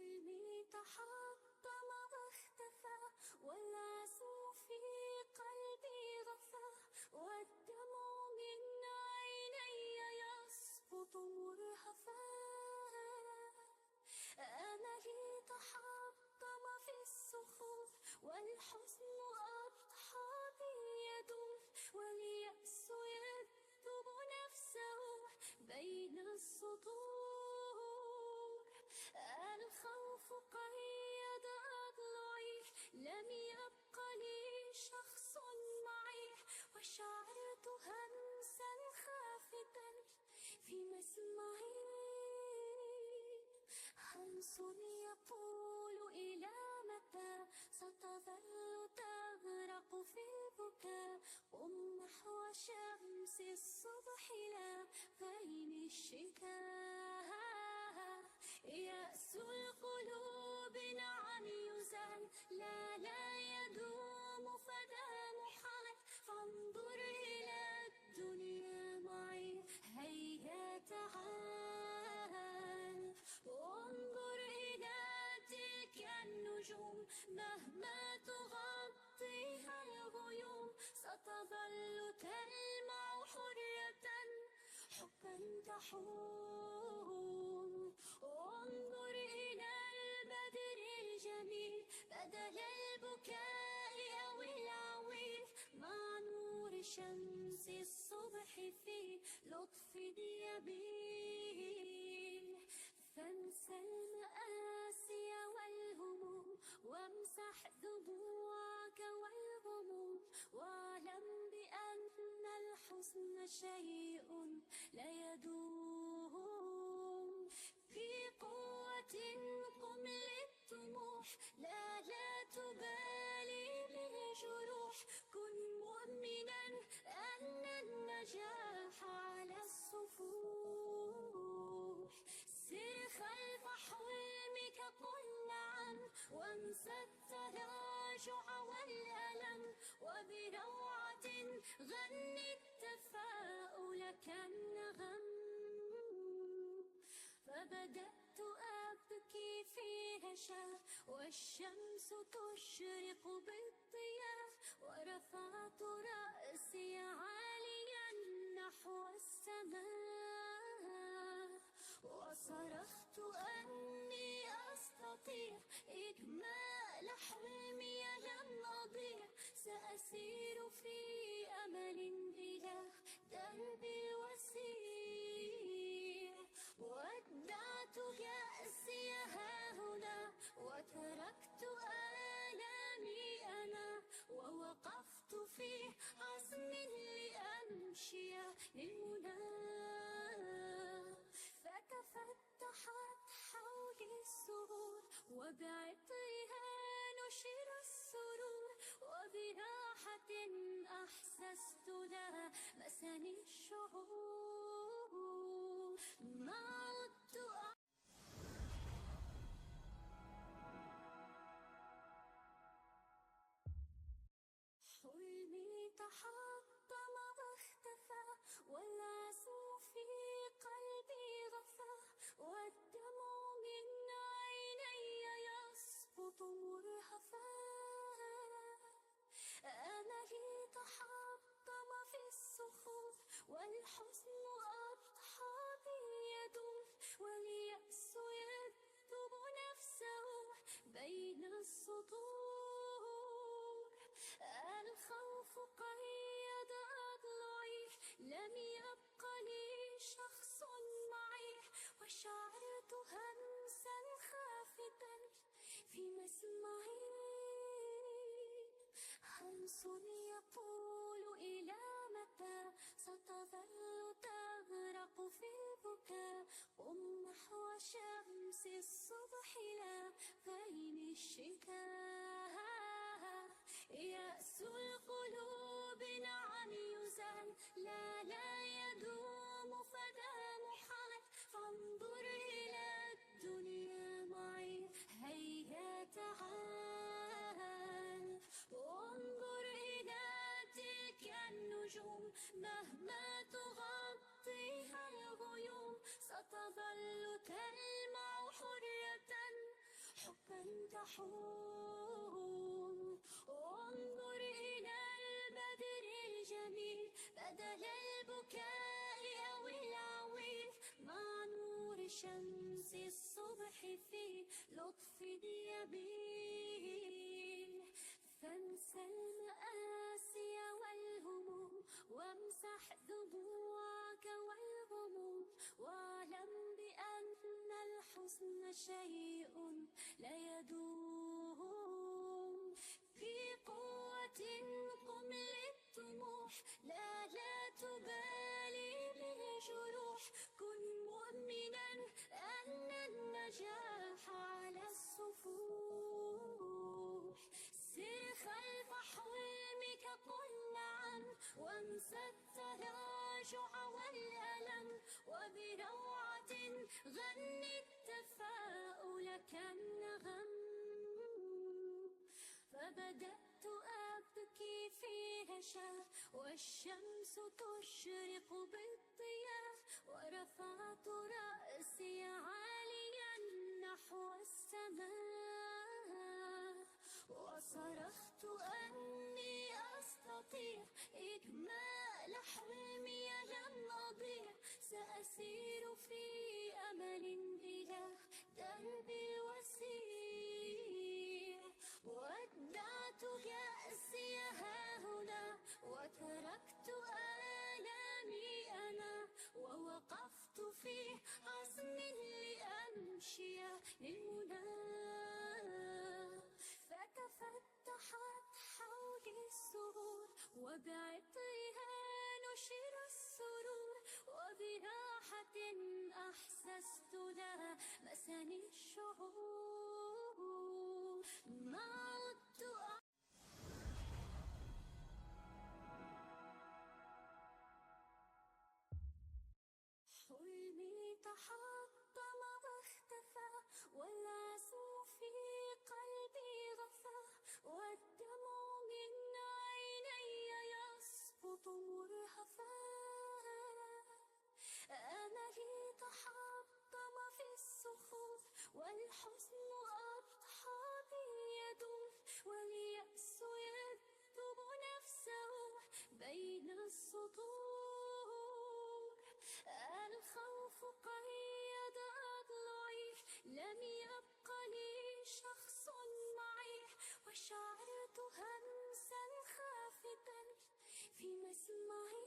حلمي تحطم واختفى، والعزم في قلبي غفى، والدمع من عيني يسقط مرهفا. أملي تحطم في الصخور، والحزن أضحى بي يدور، واليأس يكتب نفسه بين السطور. الخوف قيد أضلعي، لم يبق لي شخص معي، وشعرت همسا خافتا في مسمعي. همس يقول إلى متى ستظل تغرق في البكاء، قم نحو شمس الصبح لا غيم الشتاء. يأس القلوب نعم يزال، لا يدوم فدا محال، فانظر إلى الدنيا معي هيا تعال. وانظر إلى تلك النجوم، مهما تغطيها الغيوم ستظل تلمع حرة حبا تحوم. وانظر إلى البدر الجميل بدل البكاء أو العويل، مع نور شمس الصبح في لطف يبين. فانسى المآسي والهموم، وامسح دموعك والغموم، واعلم بأن الحزن شيء لا يدوم. في قوة قم للطموح، لا تبالي بالجروح، كن مؤمنا أن النجاح على الصفوح. سر خلف حلمك قل نعم، وانسى التراجع والألم، وبروعة غني التفاؤل كالنغم. فبدأت أبكي في هشا، والشمس تشرق بالضياء، ورفعت رأسي عاليا نحو السماء، وصرخت أني أستطيع إكمال حلمي، لن أضيع، سأسير في أمل بلا درب وسيع. ودعت يأسي هاهنا، وتركت آلامي أنا، ووقفت في عزم لأمشي للمنى. فتفتحت حولي السرور، وبعطرها نشر السرور، وبراحة أحسست لها مسني الشعور. ما عدت حلمي تحطم واختفى، والعزم في قلبي غفى، والدمع من عيني يسقط مرهفا. أملي تحطم في الصخور، والحزن أضحى بي يدور، واليأس يكتب نفسه بين السطور. الخوف قيد أضلعي، لم يبق لي شخص معي، وشعرت همسا خافتا في مسمعي. همس يقول إلى متى ستظل تغرق في البكاء، قم نحو شمس الصبح لا غيم الشتاء. يأس القلوب نعم يزال، لا يدوم فدا محال، فانظر إلى الدنيا معي هيا تعال. وانظر إلى تلك النجوم، مهما تغطيها الغيوم ستظل تلمع حرة حبا تحوم. انظر إلى البدر الجميل بدل البكاء أو العويل، مع نور شمس الصبح في لطف يبين. فانسى المآسي والهموم وامسح دموعك والغموم، واعلم بأن الحزن شيء لا يدوم. في قوة قم للطموح، لا تبالي بالجروح، كن مؤمنا أن النجاح على الصفوح. سر خلف حلمك قل نعم، وانسى التراجع والألم، وبروعة غني التفاؤل كالنغم. فبدأت أبكي في هشاء والشمس تشرق بالضياء، ورفعت رأسي عاليا نحو السماء، وصرخت أني أستطيع إكمال حلمي لن أضيع. سأسير في أمل إلى دربي الوسيع، ودعت يأسي هاهنا وتركت آلامي أنا، ووقفت في عزم لأمشي للمنى. فتفتحت حولي السرور، وبعطرها نشر السرور، وبراحة أحسست لها مسني الشعور. ما عدت حلمي تحطم واختفى، والعزم في قلبي غفى، والدمع من عيني يسقط مرهفا. أملي تحطم في الصخور، والحزن أضحى بي يدور، واليأس يكتب نفسه بين السطور. الخوف قيد أضلعي، لم يبق لي شخص معي، وشعرت همسا خافتا في مسمعي.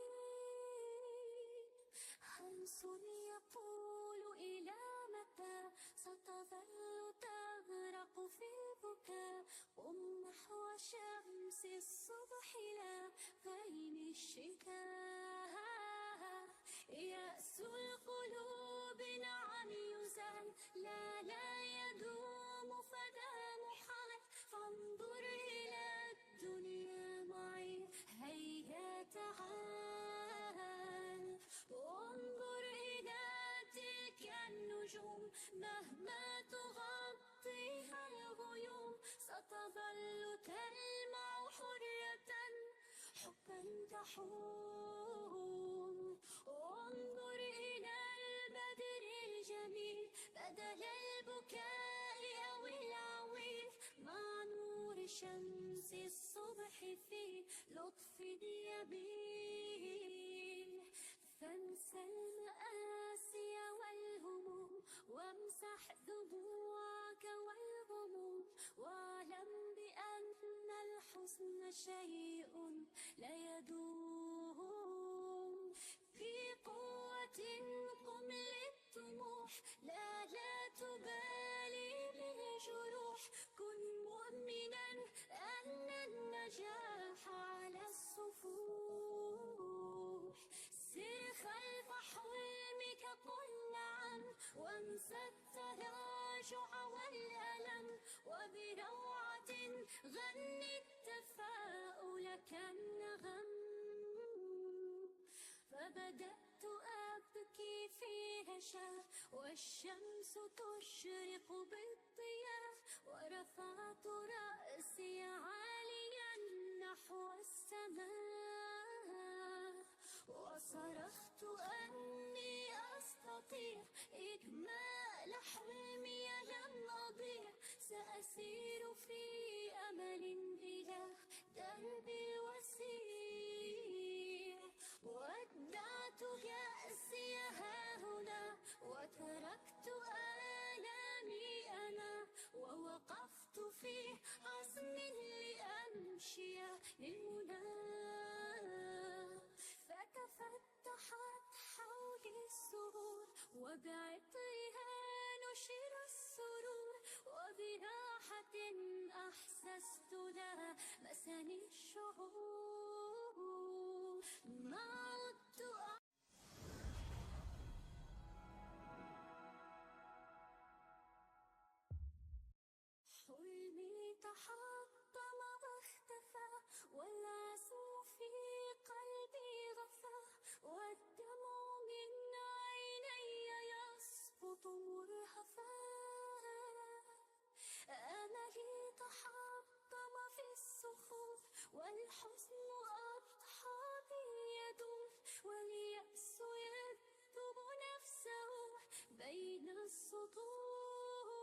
همس يقول إلى متى ستظل تغرق في البكاء، قم نحو شمس الصبح لا غيم الشتاء. يأس القلوب نعم يزال، لا يدوم فذا محال. فانظر إلى الدنيا معي هيا تعال، وانظر إلى تلك النجوم مهما تغطيها الغيوم، ستظل تلمع حرة حبا تحوم. انظر إلى البدر الجميل بدل البكاء أو العويل، مع نور شمس الصبح في لطف يبين. فانسى المآسي والهموم وامسح دموعك والغموم، واعلم بأن الحزن شيء لا يدوم. في قوة قم للطموح، لا تبالي بالجروح، كن مؤمنا أن النجاح على الصفوح. سر خلف حلمك قل نعم، وانسى التراجع والألم، وبروعة غني التفاؤل كالنغم. فبدأت أبكي في هشاء والشمس تشرق بالضياء، ورفعت رأسي عاليا نحو السماء، وصرخت أني أستطيع إكمال حلمي لن أضيع. سأسير في أمل إلى درب الوسيع. ودعت يأسي هاهنا وتركت آلامي أنا، ووقفت في عزم لأمشي للمنى. فتفتحت حولي السرور، وبعطرها نشر السرور، وبراحة أحسست لها مسني الشعور. ما عدت حلمي تحطم واختفى، والعزم في قلبي غفى، والدمع من عيني يسقط مرهفا. أملي تحطم في الصخور، والحزن أضحى بي يدور، واليأس يكتب نفسه بين السطور.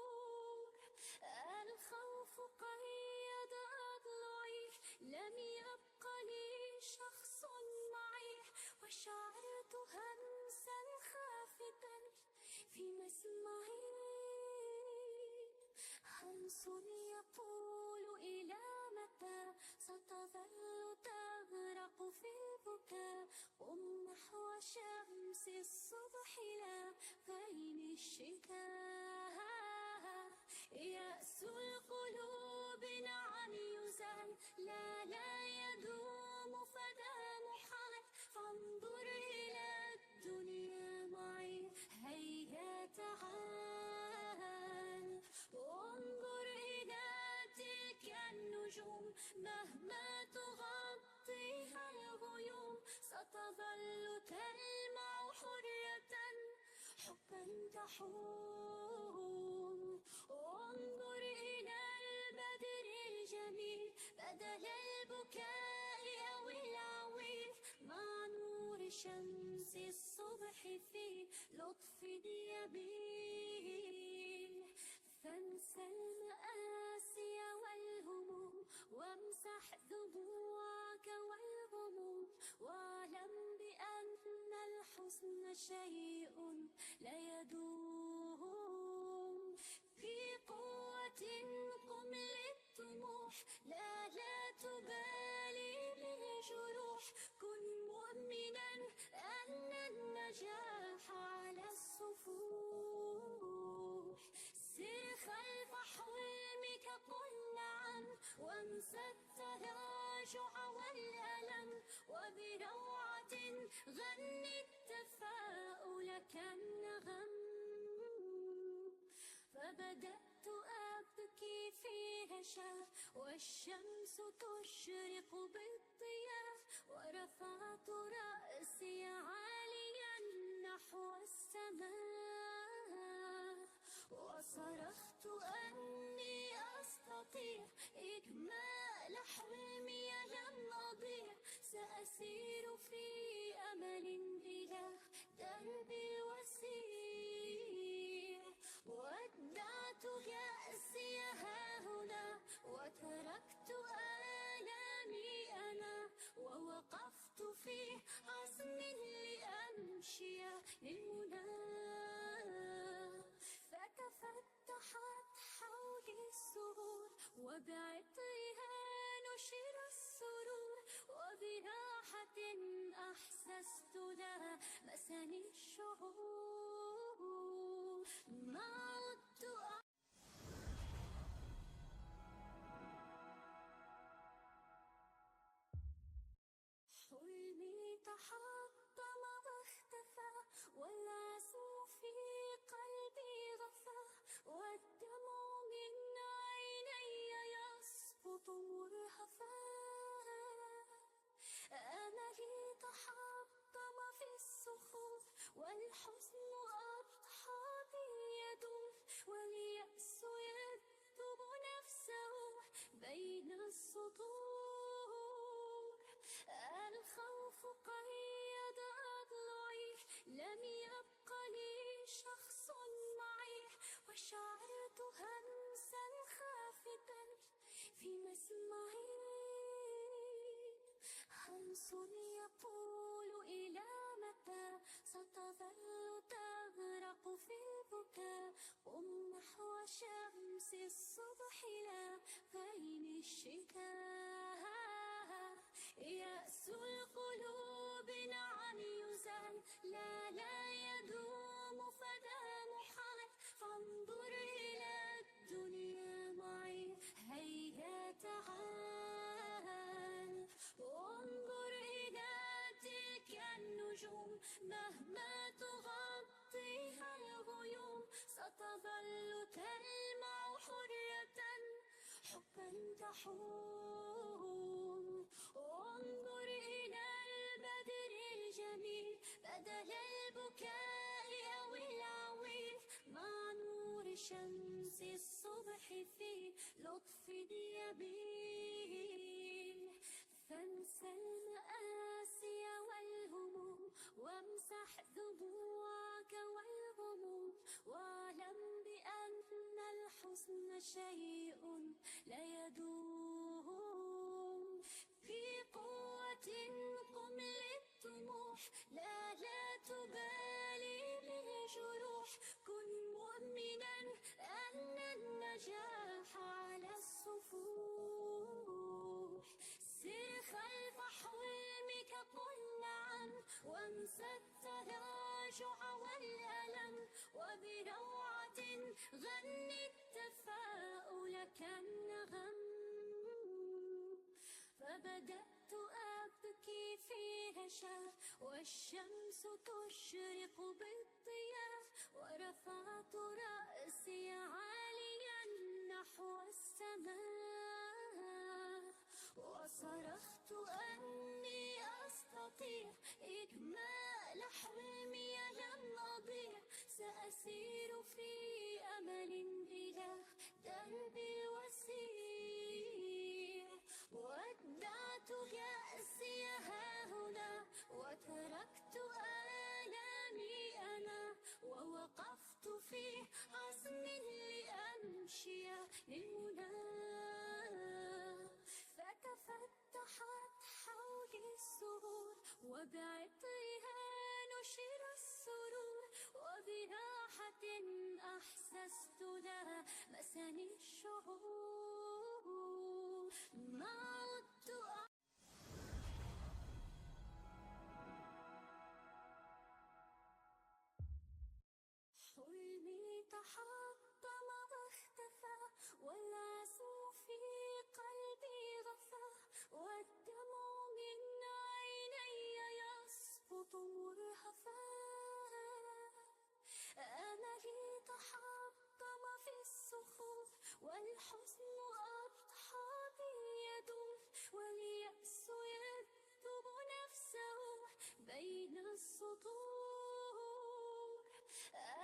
الخوف قيد أضلعي، لم يبق لي شخص معي، وشعرت همسا خافتا في مسمعي. همس يقول إلى متى ستظل تغرق في البكاء. قم نحو شمس الصبح لا غيم الشتاء. يأس القلوب نعم يزال، لا يدوم فدا محال. فانظر إلى الدنيا معي، هيا تعال. وانظر إلى تلك النجوم، مهما تغطيها الغيوم ستظل تلمع حرة حبا تحوم. انظر إلى البدر الجميل، بدل البكاء أو العويل، مع نور شمس الصبح في لطف يبين. فانسى المآسي والهموم، وامسح دموعك والغموم، واعلم بأن الحزن شيء لا يدوم. في قوة قم للطموح، لا تبالي بالجروح. كن مؤمنا أن النجاح على الصفوح. سر خلف حلمك قل نعم، وانسى التراجع والألم، وبروعة غني التفاؤل كالنغم. فبدأت أبكي في هشاء، والشمس تشرق بالضياء، ورفعت رأسي عاليا نحو السماء، وصرخت أني أستطيع إكمال حلمي لم أضيع. سأسير في أمل إلى درب الوسيع. ودعت يأسي هاهنا وتركت آلامي أنا، ووقفت في عزم لأمشي للمنى. فتفتحت حولي السرور، وبعطرها نشر السرور، وبراحة أحسست لها مسني الشعور. ما عدت حلمي تحطم واختفى، والعزم في قلبي غفى، والدمع من عيني يسقط مرهفا. أملي تحطم في الصخور، والحزن أضحى بي يدور، واليأس يكتب نفسه بين السطور. الخوف قيد أضلعي، لم يبق لي شخص معي، وشعرت همسا خافتا همس يقول إلى متى ستظل تغرق في البكاء. قم نحو شمس الصبح لا غيم الشتاء. يأس القلوب نعم يزال، لا يدوم فدا محال. فانظر إلى الدنيا معي هيا تعال. وانظر إلى تلك النجوم مهما تغطيها الغيوم ستظل تلمع حرة حبا تحوم. وانظر إلى البدر الجميل بدل البكاء أو العويل، مع نور شمس الصبح في لطف يبين. فانسى المآسي والهموم وامسح دموعك والغموم، واعلم بأن الحزن شيء لا يدوم. في قوة قم للطموح، لا تبالي بالجروح. كن مؤمنا أن النجاح على الصفوح. سر خلف حلمك قل نعم، وانسى التراجع والألم. وبروعة غني التفاؤل كالنغم. فبدأت أبكي في هشاء والشمس تشرق بالضياء، ورفعت رأسي عاليا نحو السماء، وصرخت أني أستطيع إكمال حلمي لن أضيع. سأسير في أمل إلى دربي الوسيع. ودعت يأسي هاهنا وتركت آلامي أنا، ووقفت في عزم لأمشي للمنى. فتفتحت حولي السرور وبعطرها نشر السرور، وبراحة أحسست لها مسني الشعور. ما عدت حلمي تحطم واختفى، والعزم في قلبي غفى، والدمع من عيني يسقط مرهفا. أملي تحطم في الصخور، والحزن أضحى بي يدور، واليأس يكتب نفسه بين السطور.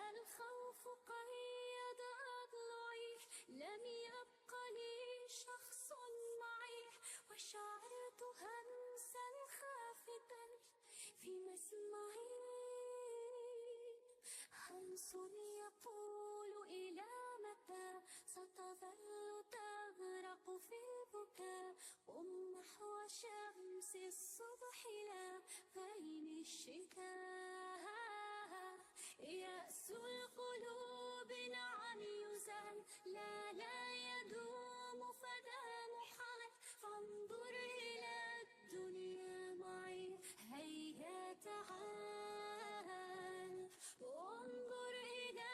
الخوف قيد أضلعي، لم يبق لي شخص معي، وشعرت همسا خافتا في مسمعي. همس يقول إلى متى ستظل تغرق في البكاء. قم نحو شمس الصبح لا غيم الشتاء. يأس القلوب نعم يزال، لا يدوم فدا محال. فانظر إلى الدنيا معي هيا تعال. وانظر إلى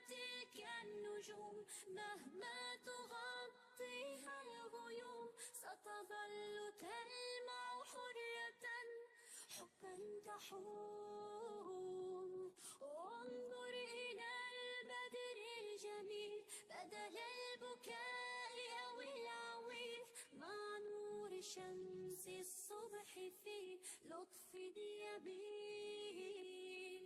تلك النجوم مهما تغطيها الغيوم ستظل تلمع حرة حبا تحوم. وانظر إلى البدر الجميل بدل البكاء أو العويل، مع نور شمس الصبح في لطف يبين.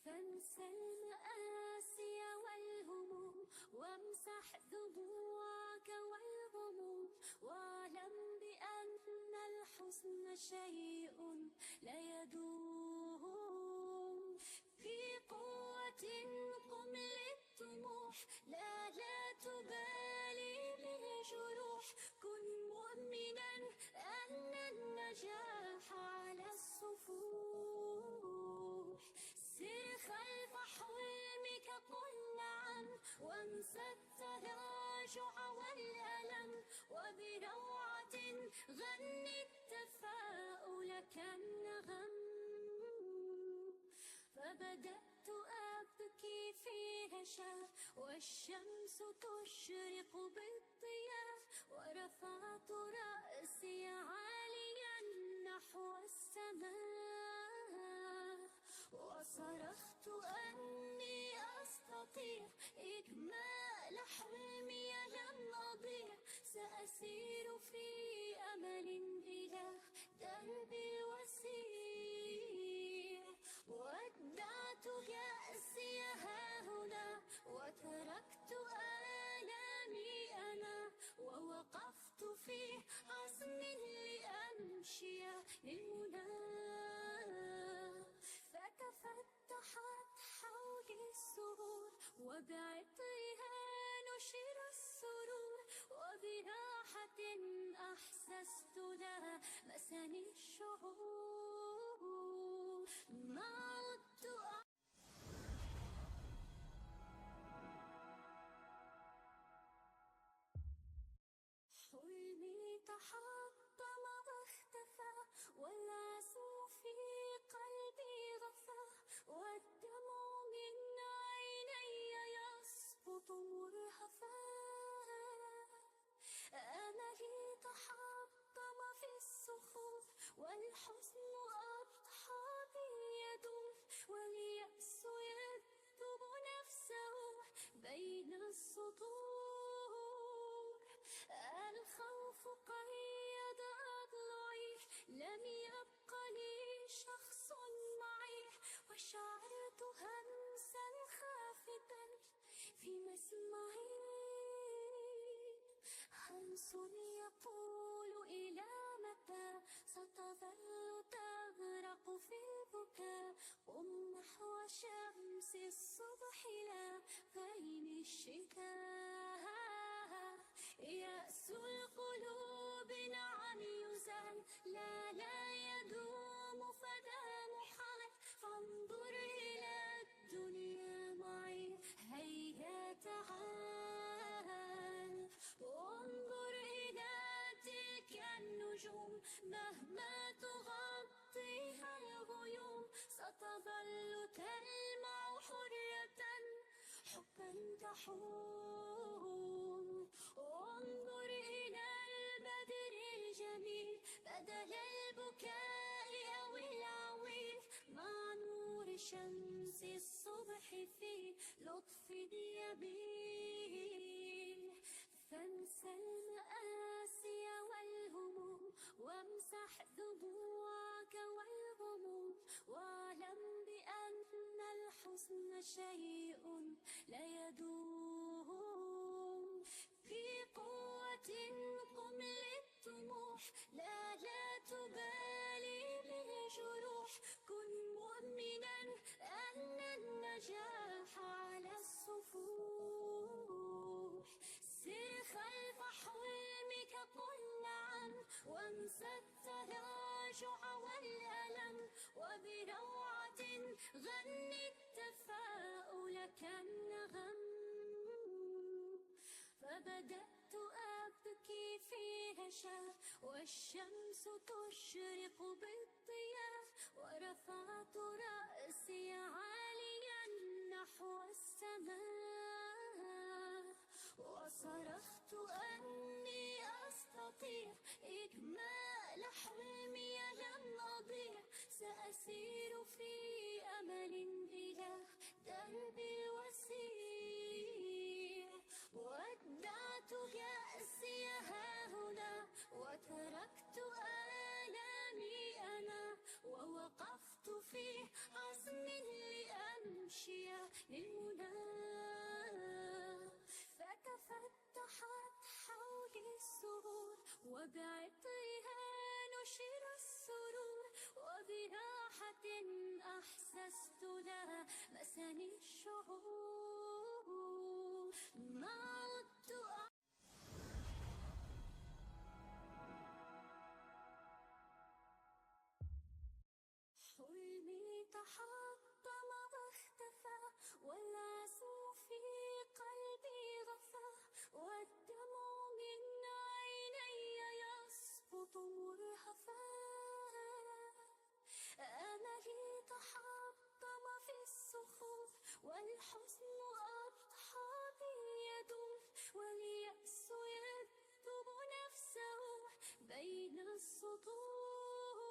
فانسى المآسي والهموم وامسح دموعك والغموم، واعلم بأن الحزن شيء لا يدوم. في قوة قم للطموح، لا تبالي بالجروح. كن مؤمنا أن النجاح وأنسى التراجع والألم، وبروعة غني التفاؤل كالنغم. فبدأت أبكي في هشاء والشمس تشرق بالضياء، ورفعت رأسي عاليا نحو السماء، وصرخت أني أستطيع إكمال حلمي، لم أضيع، سأسير في أمل إلى دربي الوسيع. ودعت يأسي هاهنا وتركت آلامي أنا، ووقفت في عزم لأمشي للمنى. فتفتحت حولي السرور، وبعطرها نشر السرور، وبراحة أحسست لامسني الشعور. ما عدت حلمي تحطم واختفى، والعزم في قلبي غفى، والدمع من عيني يسقط مرهفا. أملي تحطم في الصخور، والحزن أضحى بي يدور، واليأس يكتب نفسه بين السطور. الخوف قيد أضلعي، لم يبق لي شخص معي، وشعرت همسا خافتا في مسمعي، همس يقول إلى متى ستظل تغرق في البكاء، قم نحو شمس الصبح لا غيم الشتاء. يأس القلوب نعم يزال، لا يدوم فذا محال، فانظر إلى الدنيا معي هيا تعال، وانظر إلى تلك النجوم مهما تغطيها الغيوم، ستظل تلمع حرة حبا تحوم. انظر إلى البدر الجميل بدل البكاء أو العويل، مع نور شمس الصبح في لطف يميل. فانسى المآسي والهموم، وامسح دموعك والغموم، واعلم بأن الحزن شيء لا يدوم. في قوة قم للطموح، لا تبالي بالجروح، كن مؤمنا أن النجاح على الصفوح. سر خلف حلمك قل نعم، وانسى التراجع والألم، وبروعة غني التفاؤل كالنغم. فبدأت أبكي في هشاء والشمس تشرق بالضياء، ورفعت رأسي عاليا نحو السماء، وصرخت أني أستطيع إكمال حلمي، لم أضيع، سأسير في أمل إلى دربي الوسيع. ودعت يأسي هاهنا وتركت آلامي أنا، ووقفت في عزم لأمشي للمنى. فتفتحت حولي السرور، وبعطرها نشر السرور، وبراحة أحسست لامسني الشعور. ما عدت حلمي تحطم واختفى، والعزم في قلبي أملي تحطم في الصخور والحزن أضحى بي يدور واليأس يكتب نفسه بين السطور.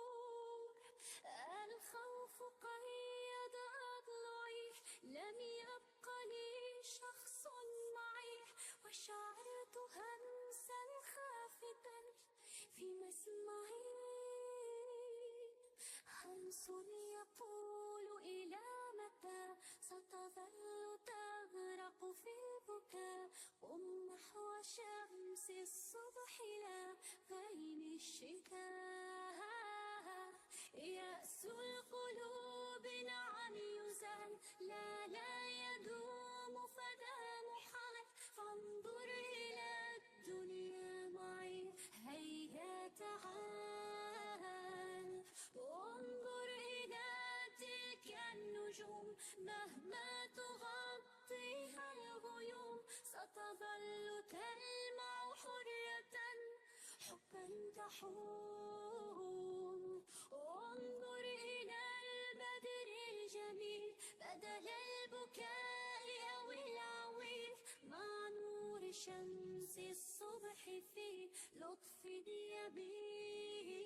الخوف قيد أضلعي، لم يبق لي شخص معي، وشعرت همسا خافتا في مسمعي، همس يقول إلى متى ستظل تغرق في البكاء، قم نحو شمس الصبح لا غيم الشتاء. يأس القلوب نعم يزال، لا يدوم فلا محال، فانظر إلى الدنيا معي هيا تعال، وانظر إلى تلك النجوم مهما تغطيها الغيوم ستظل تلمع حرة حبا تحوم. وانظر إلى البدر الجميل بدل البكاء أو العويل، مع نور شمس الصبح في لطف يبين.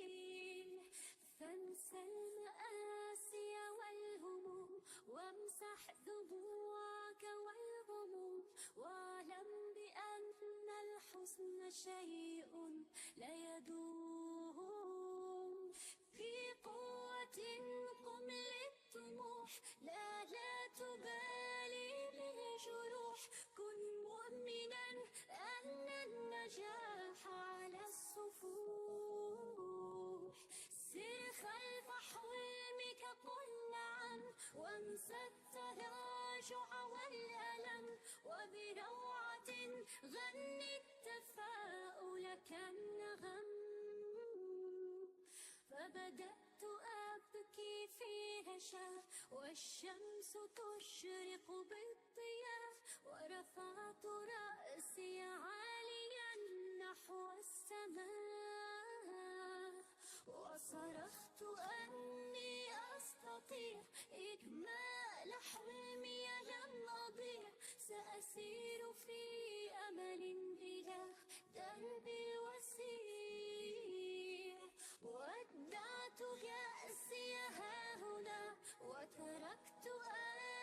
فانسى المآسي والهموم وامسح دموعك والغموم، واعلم بأن الحزن شيء لا يدوم. في قوة قم للطموح، لا تبالي بالجروح، كن مؤمنا أن النجاح على الصفوح. سر خلف حلمك قل نعم، وانسى التراجع والألم، وبروعة غني التفاؤل كالنغم. فبدأت أبكي في هشاء والشمس تشرق بالضياء، ورفعت رأسي عاليا نحو السماء، وصرخت أني أستطيع إكمال حلمي، لم أضيع، سأسير في أمل إلى درب الوسيع. ودعت يأسي هاهنا وتركت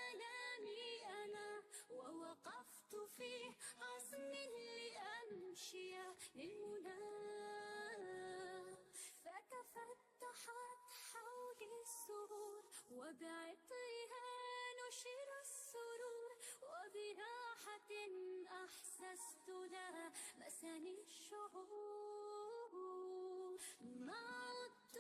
آلامي أنا، ووقفت في عزم لأمشي للمنى. فتفتحت حولي السرور، وبعطرها نشر السرور، وبراحة أحسست لامسني الشعور. ما عدت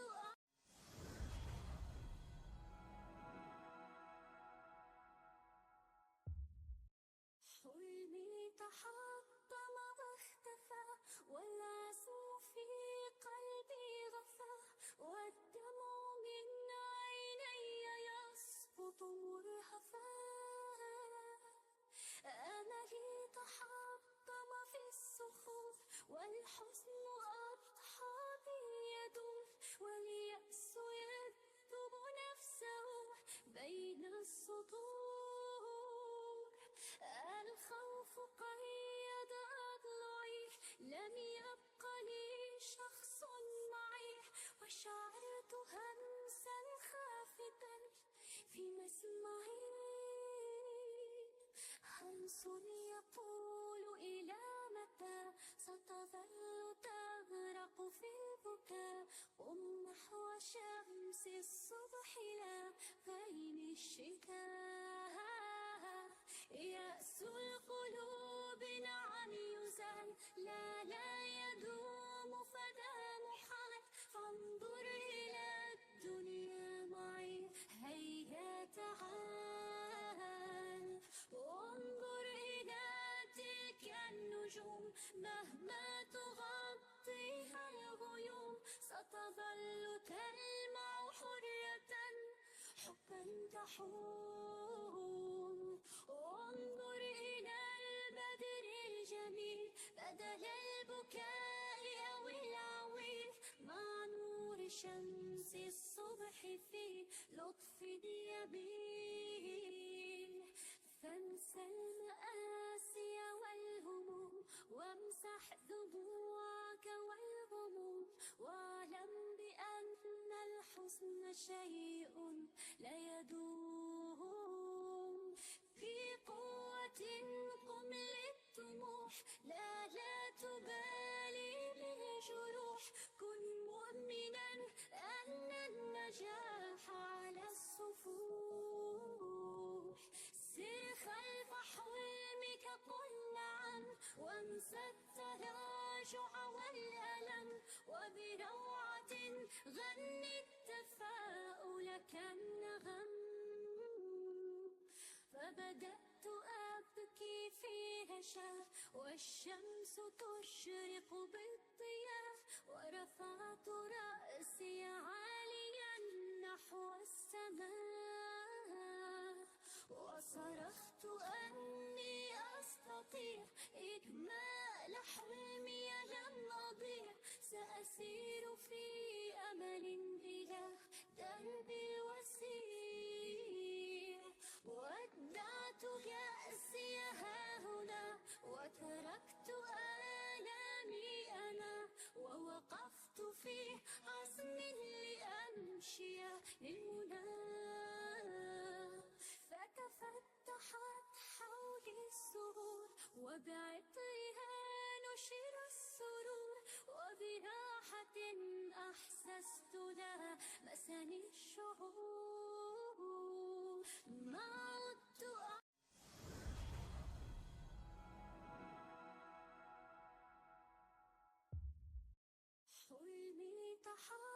حلمي تحطم واختفى، والعزم في قلبي غفى، والدمع من عيني يسقط مرهفا. أملي تحطم في الصخور والحزن أضحى بي يدور، واليأس يكتب نفسه بين السطور. الخوف قيد أضلعي، لم يبق لي شخص معي، وشعرت همسا خافتا في مسمعي، همس يقول إلى متى ستظل تغرق في البكاء، قم نحو شمس الصبح لا غيم الشتاء. يأس القلوب نعم يزال، لا يدوم فلا محال، فانظر إلى الدنيا معي هيا تعال، وانظر إلى تلك النجوم مهما تغطيها الغيوم ستظل تلمع حرة حبا تحوم. وانظر إلى البدر الجميل بدل البكاء أو العويل، مع نور شمس الصبح في يميل. فانسى المآسي والهموم وامسح دموعك والغموم، واعلم بأن الحزن شيء لا يدوم. في قوة قم للطموح، لا تبالي بالجروح. كن مؤمنا أن النجاح على الصفوح. سر خلف حلمك قل نعم، وانسى التراجع والألم، وبروعة غني التفاؤل كالنغم. فبدأت أبكي في هشاء والشمس تشرق بالضياء، ورفعت رأسي عاليا نحو السماء، وصرخت أني أستطيع إكمال حلمي لن أضيع. سأسير في أمل إلى دربي الوسيع. ودعت يأسي هاهنا وتركت آلامي أنا، ووقفت في عزم لأمشي للمنى. فتفتحت حولي السرور، وبعطرها نشر السرور، وبراحة أحسست لها مسني الشعور. ما عدت حلمي تحقق